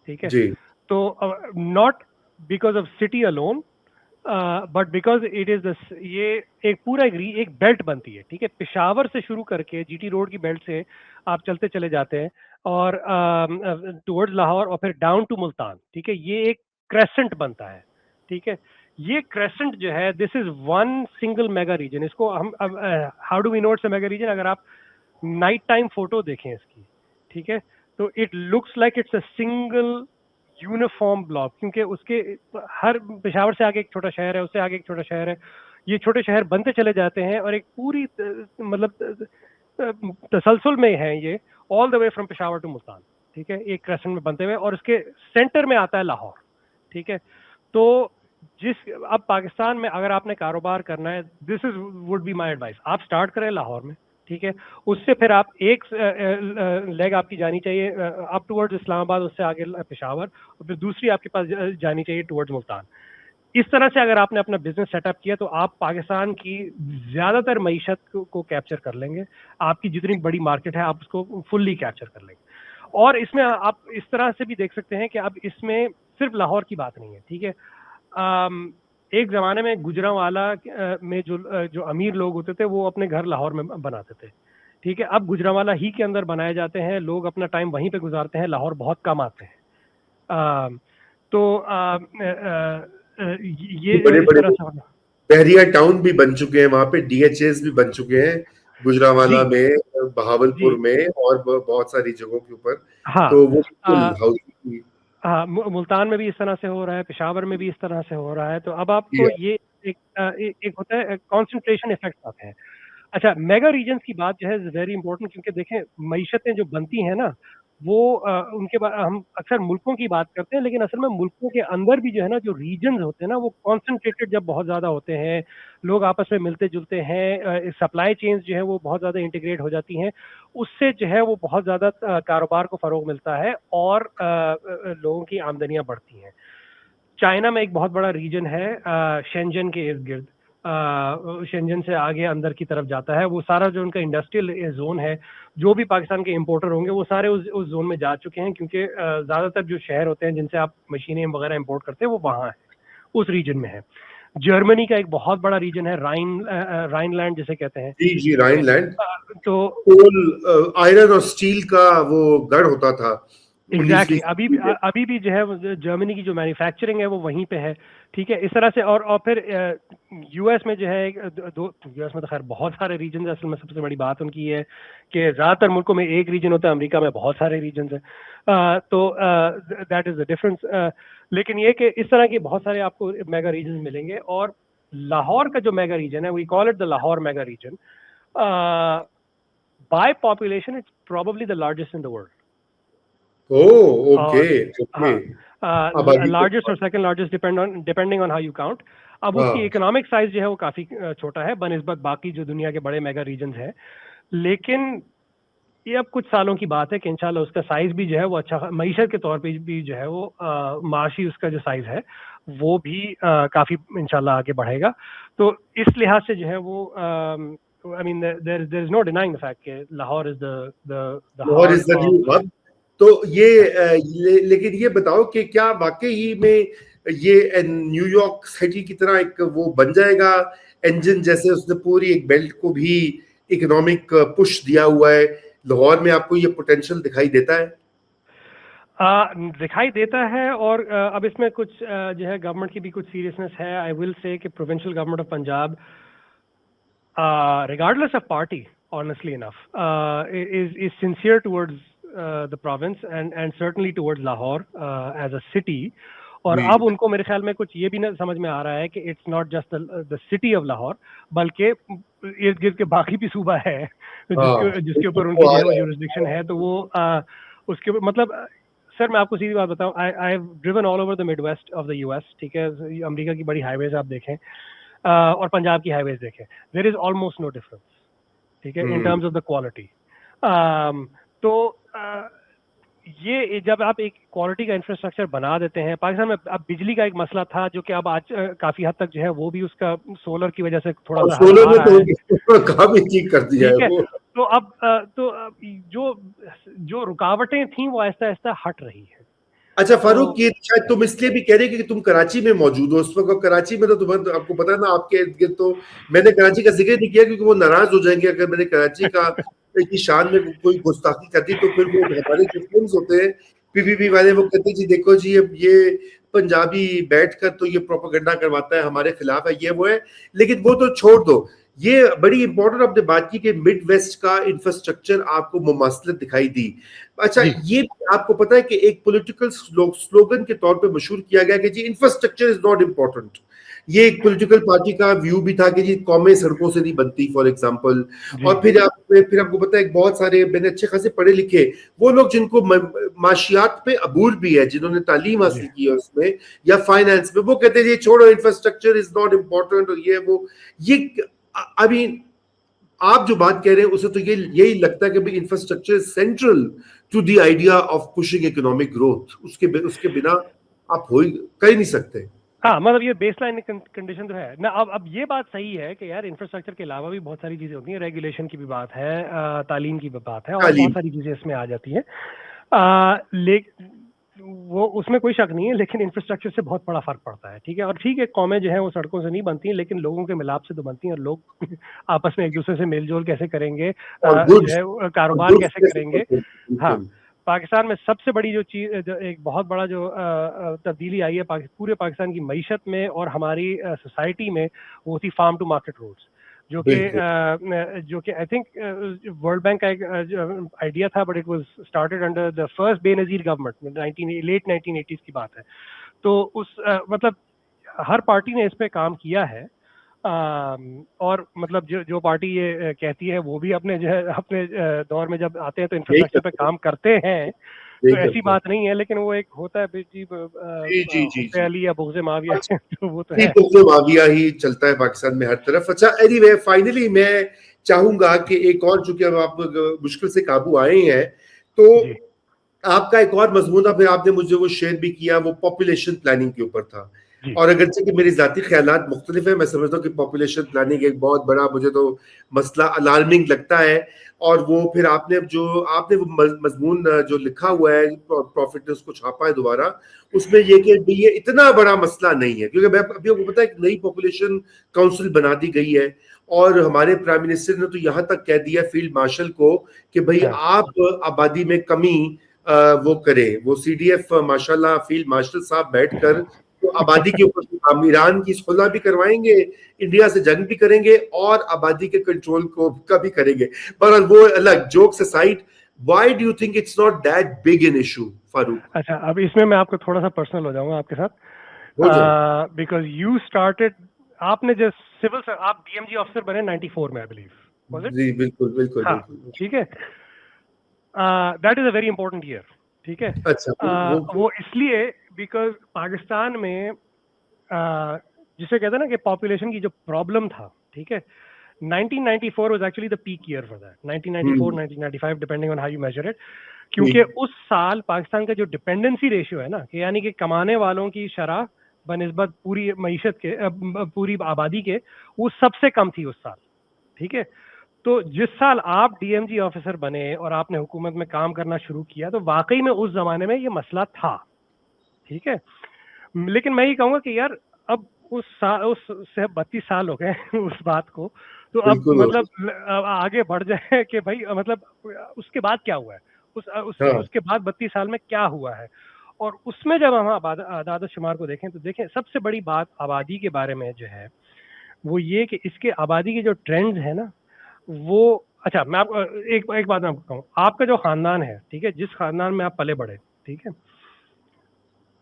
ٹھیک ہے, تو not because of city alone but because it is یہ ایک پورا ایک بیلٹ بنتی ہے. ٹھیک ہے, پشاور سے شروع کر کے جی ٹی روڈ کی بیلٹ سے آپ چلتے چلے جاتے ہیں اور ٹورڈز لاہور اور پھر ڈاؤن ٹو ملتان. ٹھیک ہے, یہ ایک کریسنٹ بنتا ہے. ٹھیک ہے, ये क्रेसेंट जो है, this is one single mega region. इसको हम how do we know it's a mega region? अगर आप नाइट टाइम फोटो देखें इसकी, ठीक है, तो it looks like it's a single uniform block, क्योंकि उसके हर पेशावर से आगे एक छोटा शहर है, उससे आगे एक छोटा शहर है, ये छोटे शहर बनते चले जाते हैं और एक पूरी मतलब तसलसल में है ये, all the way from Peshawar to Multan, ठीक है, एक क्रेसेंट में बनते हुए, और इसके सेंटर में आता है लाहौर, ठीक है. तो अब पाकिस्तान में अगर आपने कारोबार करना है, this is would be my advice, आप स्टार्ट करें लाहौर में, ठीक है, उससे फिर आप एक लेग आपकी जानी चाहिए अप टुवर्ड्स इस्लामाबाद, उससे आगे पेशावर, और फिर दूसरी आपके पास जानी चाहिए टुवर्ड्स मुल्तान. इस तरह से अगर आपने अपना बिजनेस सेटअप किया तो आप पाकिस्तान की ज्यादातर मईशत को कैप्चर कर लेंगे. आपकी जितनी बड़ी मार्केट है आप उसको फुल्ली कैप्चर कर लेंगे. और इसमें आप इस तरह से भी देख सकते हैं कि अब इसमें सिर्फ लाहौर की बात नहीं है, ठीक है. एक ज़माने में गुजरांवाला में जो अमीर लोग होते थे वो अपने घर लाहौर में बनाते थे, ठीक है. अब गुजरांवाला ही के अंदर बनाए जाते हैं, लोग अपना टाइम वहीं पे गुजारते हैं, लाहौर बहुत कम आते हैं. ये बड़े इस बड़े तरह से बहरिया टाउन भी बन चुके हैं, वहां पे DHAs भी बन चुके हैं, गुजरांवाला जी में, बहावलपुर जी में और बहुत सारी जगहों के ऊपर. हाँ. तो वो हाउसिंग. हाँ, मुल्तान में भी इस तरह से हो रहा है, पेशावर में भी इस तरह से हो रहा है. तो अब आपको ये एक होता है कॉन्सेंट्रेशन इफेक्ट आते हैं. अच्छा, मेगा रीजन्स की बात जो है इज वेरी इंपॉर्टेंट, क्योंकि देखें मईशतें जो बनती हैं ना, वो उनके बाद हम अक्सर मुल्कों की बात करते हैं, लेकिन असल में मुल्कों के अंदर भी जो है ना, जो रीजन्स होते हैं ना, वो कॉन्सेंट्रेटेड जब बहुत ज़्यादा होते हैं, लोग आपस में मिलते जुलते हैं, सप्लाई चेन्स जो है वो बहुत ज़्यादा इंटीग्रेट हो जाती हैं, उससे जो है वो बहुत ज़्यादा कारोबार को फ़रोग मिलता है और लोगों की आमदनियाँ बढ़ती हैं. चाइना में एक बहुत बड़ा रीजन है शेंजन के इर्द गिर्द, शेंजन से आगे अंदर की तरफ जाता है, वो सारा जो उनका इंडस्ट्रियल जोन है, जो भी पाकिस्तान के इंपोर्टर होंगे वो सारे उस जोन में जा चुके हैं, क्योंकि ज़्यादातर जो शहर होते हैं जिनसे आप मशीनें वगैरह इंपोर्ट करते हैं वो वहाँ है, उस रीजन में है. जर्मनी का एक बहुत बड़ा रीजन है राइनलैंड जिसे कहते हैं. जी, राइनलैंड. तो कोल, आयरन और स्टील का वो गढ़ होता था. एग्जैक्टली अभी भी जो है जर्मनी की जो मैन्युफैक्चरिंग है वो वहीं पे है, ठीक है. इस तरह से और फिर यूएस में जो है यूएस में तो खैर बहुत सारे रीजन है. असल में सबसे बड़ी बात उनकी है कि ज़्यादातर मुल्कों में एक रीजन होता है, अमेरिका में बहुत सारे रीजन है. तो दैट इज़ द डिफरेंस. लेकिन ये कि इस तरह के बहुत सारे आपको मेगा रीजन मिलेंगे, और लाहौर का जो मेगा रीजन है, we call it the Lahore mega region. By population it's probably the largest in the world. Okay. Largest और second largest depending on how you count. अब उसकी इकोनॉमिक साइज जो है वो काफी छोटा है बनिस्बत बाकी जो दुनिया के बड़े मेगा रीजन्स हैं, लेकिन ये अब कुछ सालों की बात है कि इंशाल्लाह उसका साइज भी जो है वो अच्छा, मईशत के तौर पे भी जो है वो माशी उसका जो साइज है वो भी काफी इंशाल्लाह आगे बढ़ेगा. तो इस लिहाज से जो है वो I mean there is no denying the fact कि Lahore is the new hub. तो ये लेकिन ये बताओ कि क्या वाकई ही में ये न्यूयॉर्क सिटी की तरह एक वो बन जाएगा इंजन, जैसे उसने पूरी एक बेल्ट को भी इकोनॉमिक पुश दिया हुआ है, लाहौर में आपको ये पोटेंशियल दिखाई देता है? दिखाई देता है. और अब इसमें कुछ जो है गवर्नमेंट की भी कुछ सीरियसनेस है. आई विल से कि provincial government of Punjab, regardless of party, honestly enough, is sincere towards the province and certainly towards Lahore as a city. और अब उनको मेरे ख्याल में कुछ ये भी समझ में आ रहा है कि it's not just the city of Lahore, बल्कि इर्द गिर्द के बाकी भी सूबा है जिसके ऊपर उनकी जुरिस्डिक्शन है. तो वो उसके मतलब सर मैं आपको सीधी बात बताऊं, I have driven all over the Midwest of the US, ठीक है. अमेरिका की बड़ी हाईवेज आप देखें और पंजाब की हाईवेज देखें, there is almost no difference, ठीक है, in terms of the quality. तो ये जब आप एक क्वालिटी का इंफ्रास्ट्रक्चर बना देते हैं, पाकिस्तान में अब बिजली का एक मसला था जो कि अब आज काफी हद तक जो है वो भी उसका सोलर की वजह से थोड़ा सा सोलर में तो काफी ठीक कर दिया है वो. तो अब जो रुकावटें थी वो आहिस्ता आहिस्ता हट रही है. अच्छा फारूक, ये शायद तुम इसलिए भी कह रहे कि तुम कराची में मौजूद हो उस वक्त. कराची में तो तुम्हें आपको पता है ना, आपके इर्द गिर्द तो मैंने कराची का जिक्र नहीं किया क्योंकि वो नाराज हो जाएंगे अगर मैंने कराची का की शान में कोई गुस्ताखी कर दी. तो फिर वो हमारे जो फिल्म्स होते हैं पीपीपी वाले, वो कहते हैं जी देखो जी अब ये पंजाबी बैठकर तो ये प्रोपेगेंडा करवाता है हमारे खिलाफ है, ये वो है, लेकिन वो तो छोड़ दो। ये बड़ी इंपॉर्टेंट आपने बात की कि मिड वेस्ट का इंफ्रास्ट्रक्चर आपको मुमासलत दिखाई दी। अच्छा, जी ये आपको पता है कि एक पॉलिटिकल स्लोगन के तौर पे मशहूर किया गया कि जी इंफ्रास्ट्रक्चर इज नॉट इम्पोर्टेंट। ये एक पॉलिटिकल पार्टी का व्यू भी था कि जी कौमें सड़कों से नहीं बनती, फॉर एग्जांपल। जी और फिर आपको पता है बहुत सारे मैंने अच्छे खासे पढ़े लिखे वो लोग जिनको माशियात पे अबूर भी है, जिन्होंने तालीम जी हासिल की है उसमें या फाइनेंस में, वो कहते हैं ये छोड़ो इंफ्रास्ट्रक्चर इज नॉट इम्पोर्टेंट और ये वो। ये अभी आप जो बात कह रहे हैं उसे तो ये यही लगता है कि भाई infrastructure is central to the idea of pushing economic growth. उसके बिना आप हो ही कर ही नहीं सकते। हाँ, मतलब ये बेसलाइन कंडीशन तो है ना। अब ये बात सही है कि यार इंफ्रास्ट्रक्चर के अलावा भी बहुत सारी चीज़ें होती हैं, रेगुलेशन की भी बात है, तालीम की भी बात है, और बहुत तालीम सारी चीज़ें इसमें आ जाती हैं। वो उसमें कोई शक नहीं है, लेकिन इंफ्रास्ट्रक्चर से बहुत बड़ा फर्क पड़ता है, ठीक है। और ठीक है, कौमें जो हैं वो सड़कों से नहीं बनती हैं, लेकिन लोगों के मिलाप से तो बनती हैं, और लोग आपस में एक दूसरे से मेलजोल कैसे करेंगे, और जो गुड्स है कारोबार कैसे करेंगे। हाँ, बिल्कुल पाकिस्तान में सबसे बड़ी जो चीज, जो एक बहुत बड़ा जो तब्दीली आई है पूरे पाकिस्तान की मईशत में और हमारी सोसाइटी में, वो थी फार्म टू मार्केट रोड्स, जो कि आई थिंक वर्ल्ड बैंक का एक आइडिया था, but it was started under the first Benazir government, late 1980s की बात है। तो उस मतलब हर पार्टी ने इस पे काम किया है, और मतलब जो पार्टी ये कहती है वो भी अपने जो है अपने दौर में जब आते हैं तो इंफ्रास्ट्रक्चर पे काम करते हैं, तो ऐसी बात नहीं है। लेकिन वो एक होता है जी, जी हुब्बे अली या बुग़्ज़े माविया, तो वो तो है। माविया ही चलता है पाकिस्तान में हर तरफ। अच्छा, एनीवे फाइनली मैं चाहूंगा कि एक और, चूंकि अब आप मुश्किल से काबू आए हैं, तो जी आपका एक और मजमून था, फिर आपने मुझे वो शेयर भी किया, वो पॉपुलेशन प्लानिंग के ऊपर था। जी और अगरचे कि मेरे जाती ख्यालात मुख्तलिफ है, मैं समझता हूँ कि पॉपुलेशन प्लानिंग एक बहुत बड़ा मुझे तो मसला अलार्मिंग लगता है। और वो फिर आपने वो मजमून जो लिखा हुआ है, प्रॉफिट ने उसको छापा है दोबारा, उसमें ये कि ये इतना बड़ा मसला नहीं है, क्योंकि मैं अभी आपको पता है नई पॉपुलेशन काउंसिल बना दी गई है, और हमारे प्राइम मिनिस्टर ने तो यहाँ तक कह दिया फील्ड मार्शल को कि भाई हाँ आप आबादी में कमी वो करे। वो सीडीएफ माशाल्लाह फील्ड मार्शल साहब बैठकर तो आबादी के ऊपर काम, ईरान की सुलह भी करवाएंगे, इंडिया से जंग भी करेंगे, और आबादी के कंट्रोल को का भी करेंगे। पर वो अलग, jokes aside, why do you think it's not that big an issue Farooq? अच्छा, अब इसमें मैं आपको थोड़ा सा पर्सनल हो जाऊंगा आपके साथ, हो जाए। बिकॉज यू स्टार्टेड, आपने जो आप डीएमजी ऑफिसर बने 94 में, आई बिलीव, वाज इट? जी बिल्कुल बिल्कुल हाँ, बिल्कुल। ठीक है। That is a very important year, ठीक है। अच्छा, वो इसलिए बिकॉज पाकिस्तान में जिसे कहते हैं ना कि पॉपुलेशन की जो प्रॉब्लम था, ठीक है, 1994 was actually the peak year for that, 1994 1995 depending on how you measure it, क्योंकि उस साल पाकिस्तान का जो डिपेंडेंसी रेशियो है ना, कि यानी कि कमाने वालों की शरह बनिस्बत पूरी मईशत के पूरी आबादी के, वो सबसे कम थी उस साल, ठीक है। तो जिस साल आप डीएमजी ऑफिसर बने और आपने हुकूमत में काम करना शुरू किया, तो वाकई में उस जमाने में ये मसला था, ठीक है। लेकिन मैं ये कहूँगा कि यार अब उस 32 साल हो गए उस बात को, तो अब मतलब आगे बढ़ जाए कि भाई मतलब उसके बाद क्या हुआ है, उसके बाद 32 साल में क्या हुआ है। और उसमें जब हम आदाद शुमार को देखें, तो देखें सबसे बड़ी बात आबादी के बारे में जो है वो ये कि इसके आबादी के जो ट्रेंड्स है ना वो, अच्छा मैं आपको एक बात मैं आपको कहूँ, आपका जो खानदान है, ठीक है, जिस खानदान में आप पले बढ़े, ठीक है,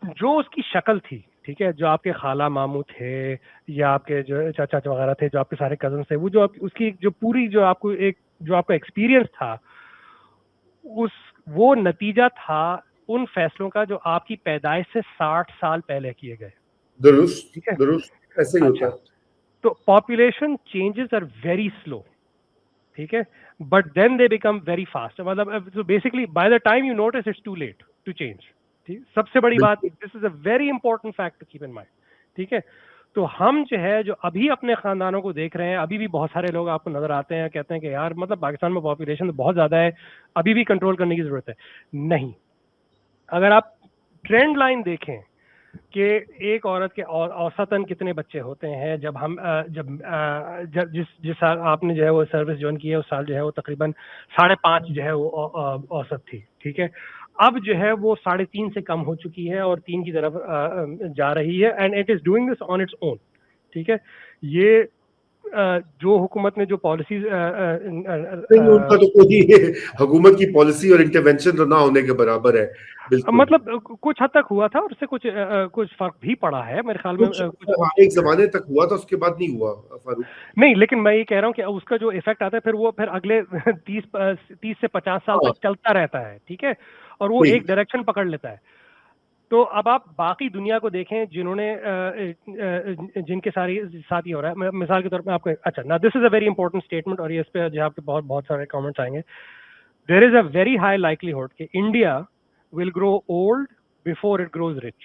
जो उसकी शक्ल थी, ठीक है, जो आपके खाला मामू थे या आपके जो चाचा वगैरह थे, जो आपके सारे कजन थे, वो जो उसकी जो पूरी जो आपका एक्सपीरियंस था, वो नतीजा था उन फैसलों का जो आपकी पैदाइश से 60 साल पहले किए गए। दुरुस्त, ठीक है, दुरुस्त, ऐसे ही होता है। तो population changes are very slow, ठीक है, but then they become very fast. मतलब so basically by the time you notice it's too late to change. ठीक, सबसे बड़ी बात, this is a very important fact to keep in mind, ठीक है। तो हम जो है जो अभी अपने खानदानों को देख रहे हैं, अभी भी बहुत सारे लोग आपको नजर आते हैं, कहते हैं कि यार मतलब पाकिस्तान में पॉपुलेशन तो बहुत ज्यादा है, अभी भी कंट्रोल करने की जरूरत है। नहीं, अगर आप ट्रेंड लाइन देखें کہ ایک عورت کے اوسطاً کتنے بچے ہوتے ہیں. جب ہم جب جس سال آپ نے جو ہے وہ سروس جوائن کی ہے اس سال جو ہے وہ تقریباً 5.5 جو ہے وہ اوسط تھی. ٹھیک ہے, اب جو ہے وہ 3.5 سے کم ہو چکی ہے اور 3 کی طرف جا رہی ہے. And it is doing this on its own. ٹھیک ہے, یہ جو حکومت نے جو پالیسیز نہیں ان کا تو کوئی حکومت کی پالیسی اور انٹرونشن نہ ہونے کے برابر ہے. بالکل, مطلب کچھ حد تک ہوا تھا اور اس سے کچھ فرق بھی پڑا ہے میرے خیال میں. ایک زمانے تک ہوا تھا, اس کے بعد نہیں ہوا فاروق. نہیں, لیکن میں یہ کہہ رہا ہوں کہ اس کا جو افیکٹ آتا ہے پھر وہ پھر اگلے 30 سے 50 سال تک چلتا رہتا ہے. ٹھیک ہے, اور وہ ایک ڈائریکشن پکڑ لیتا ہے. تو اب آپ باقی دنیا کو دیکھیں جنہوں نے جن کے ساتھ یہ ہو رہا ہے. مثال کے طور پہ آپ کو اچھا نا, دس از اے ویری امپورٹنٹ اسٹیٹمنٹ اور یہ اس پہ جو آپ کے بہت سارے کامنٹس آئیں گے. There is a very high likelihood کہ India will grow old before it grows rich,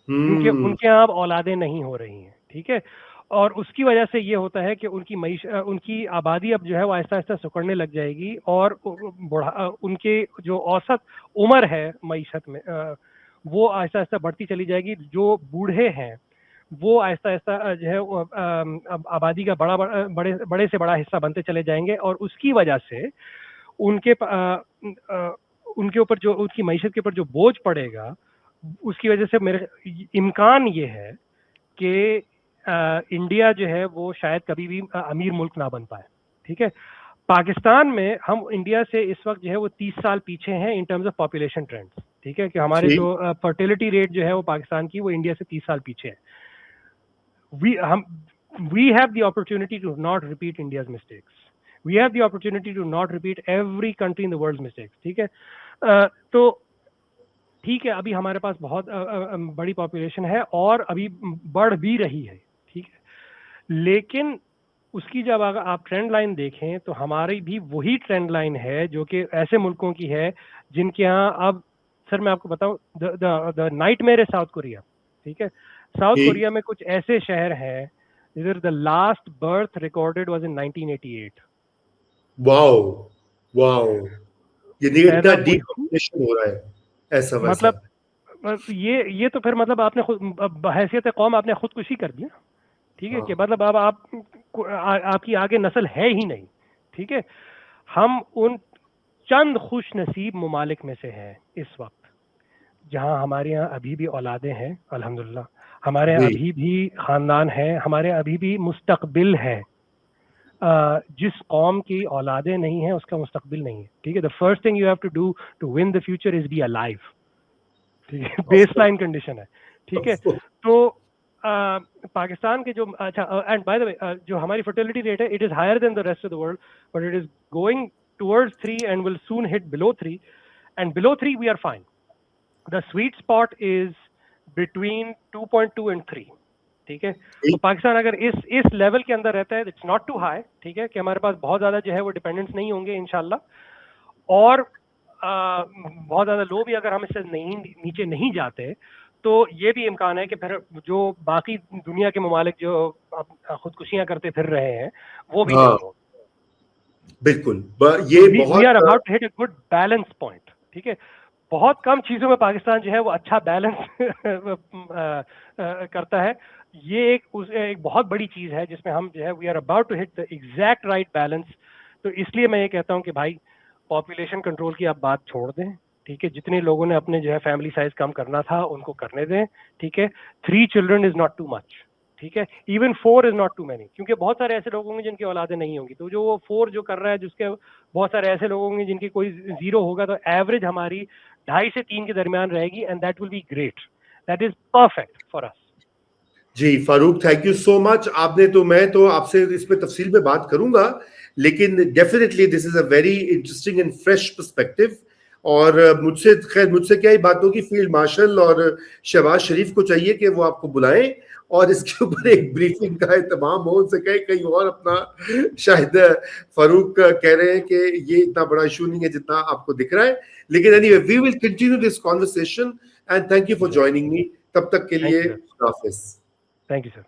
کیونکہ ان کے یہاں اب اولادیں نہیں ہو رہی ہیں. ٹھیک ہے, اور اس کی وجہ سے یہ ہوتا ہے کہ ان کی آبادی اب جو ہے وہ آہستہ آہستہ سکڑنے لگ جائے گی, اور ان کے جو اوسط عمر ہے معیشت میں وہ آہستہ آہستہ بڑھتی چلی جائے گی. جو بوڑھے ہیں وہ آہستہ آہستہ جو ہے آبادی کا بڑے سے بڑا حصہ بنتے چلے جائیں گے, اور اس کی وجہ سے ان کے اوپر جو ان کی معیشت کے اوپر جو بوجھ پڑے گا, اس کی وجہ سے میرے امکان یہ ہے کہ انڈیا جو ہے وہ شاید کبھی بھی امیر ملک نہ بن پائے. ٹھیک ہے, پاکستان میں ہم انڈیا سے اس وقت جو ہے وہ 30 سال پیچھے ہیں in terms of population trends. ٹھیک ہے, کہ ہمارے جو فرٹیلٹی ریٹ جو ہے وہ پاکستان کی وہ انڈیا سے 30 سال پیچھے ہے. We have the opportunity to not repeat India's mistakes. We have the opportunity to not repeat every country in the world mistakes. ٹھیک ہے, تو ٹھیک ہے, ابھی ہمارے پاس بہت بڑی پاپولیشن ہے اور ابھی بڑھ بھی رہی ہے. ٹھیک ہے, لیکن اس کی جب اگر آپ ٹرینڈ لائن دیکھیں تو ہماری بھی وہی ٹرینڈ لائن ہے جو کہ ایسے ملکوں کی ہے جن کے ہاں اب سر میں آپ کو بتاؤں دا نائٹ میئر ہے ساؤتھ کوریا. ٹھیک ہے, ساؤتھ کوریا میں کچھ ایسے شہر ہیں جدھر the last birth recorded was in 1988. واو واو, یہ اتنا ڈی پاپولیشن ہو رہا ہے ایسا ویسا. مطلب یہ تو پھر مطلب آپ نے بحیثیت قوم آپ نے خودکشی کر دیا. ٹھیک ہے, کہ مطلب اب آپ کی آگے نسل ہے ہی نہیں. ٹھیک ہے, ہم ان چند خوش نصیب ممالک میں سے ہیں اس وقت جہاں ہمارے یہاں ابھی بھی اولادیں ہیں الحمدللہ, ہمارے یہاں ابھی بھی خاندان ہیں, ہمارے ابھی بھی مستقبل ہے. جس قوم کی اولادیں نہیں ہیں اس کا مستقبل نہیں ہے. ٹھیک ہے, the first thing you have to do to win the future is be alive. ٹھیک ہے, بیس لائن کنڈیشن ہے. ٹھیک ہے, تو پاکستان کے جو اچھا اینڈ بائی دا وے جو ہماری فرٹیلٹی ریٹ ہے it is higher than the rest of the world, but it is going towards 3 and will soon hit below 3, and below 3 we are fine. The sweet spot is between 2.2 and 3. ٹھیک ہے, تو پاکستان اگر اس level کے اندر رہتا ہے it's not to high. ٹھیک ہے, کہ ہمارے پاس بہت زیادہ جو ہے وہ ڈیپینڈنس نہیں ہوں گے انشاءاللہ, اور بہت زیادہ لو بھی اگر ہم اس سے نیچے نہیں جاتے تو یہ بھی امکان ہے کہ پھر جو باقی دنیا کے ممالک جو خودکشیاں کرتے پھر رہے ہیں وہ بھی نہیں ہو. بالکل, یہ بہت we are about to hit a good balance point. ٹھیک ہے, بہت کم چیزوں میں پاکستان جو ہے وہ اچھا بیلنس کرتا ہے. یہ ایک بہت بڑی چیز ہے جس میں ہم جو ہے we are about to hit the exact right balance. تو اس لیے میں یہ کہتا ہوں کہ بھائی پاپولیشن کنٹرول کی آپ بات چھوڑ دیں. ٹھیک ہے, جتنے لوگوں نے اپنے جو ہے فیملی سائز کم کرنا تھا ان کو کرنے دیں. ٹھیک ہے, 3 children is not too much. ٹھیک ہے, even 4 is not too many, کیونکہ بہت سارے ایسے لوگ ہوں گے جن کی اولادیں نہیں ہوں گی. تو جو وہ 4 جو کر رہا ہے, جس کے بہت سارے ایسے لوگ ہوں گے جن کی کوئی 0 ہوگا, تو ایوریج ہماری 2.5 سے 3 کے درمیان رہے گی, and that will be great. That is perfect for us. جی Farooq, thank you so much. آپ نے تو میں تو آپ سے اس پہ تفصیل میں بات کروں گا, لیکن definitely this is a very interesting and fresh perspective. اور مجھ سے کیا ہی بات ہوگی, فیلڈ مارشل اور شہباز شریف کو چاہیے کہ وہ آپ کو بلائیں اور اس کے اوپر ایک بریفنگ کا اہتمام ہو. ان سے کہیں اور اپنا, شاید فاروق کہہ رہے ہیں کہ یہ اتنا بڑا ایشو نہیں ہے جتنا آپ کو دکھ رہا ہے. لیکن anyway we will continue this conversation, and thank you for joining me. تب تک کے لیے خدا حافظ. Thank you sir.